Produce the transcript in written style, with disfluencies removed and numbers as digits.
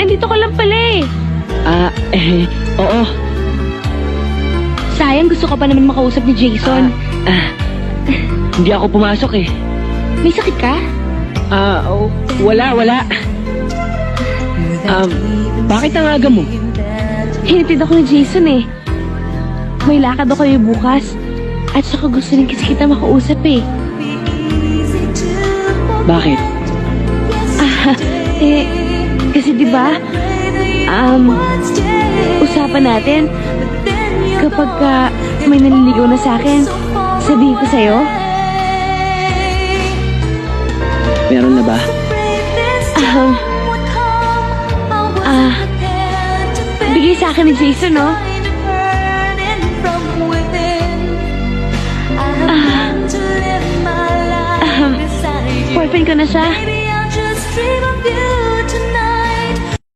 nandito ka lang pala eh. Oo. Sayang, gusto ka pa naman makausap ni Jason. Hindi ako pumasok eh. May sakit ka? Wala. Bakit ang aga mo? Hinatid ako ni Jason eh. May lakad ako bukas. At saka gusto rin kasi kita makausap eh. Bakit? Kasi diba, usapan natin, kapag may naliligaw na sa akin, sabihin ko sa'yo. Meron na ba? Bigay sa akin ni Jason, no? Boyfriend ko na siya.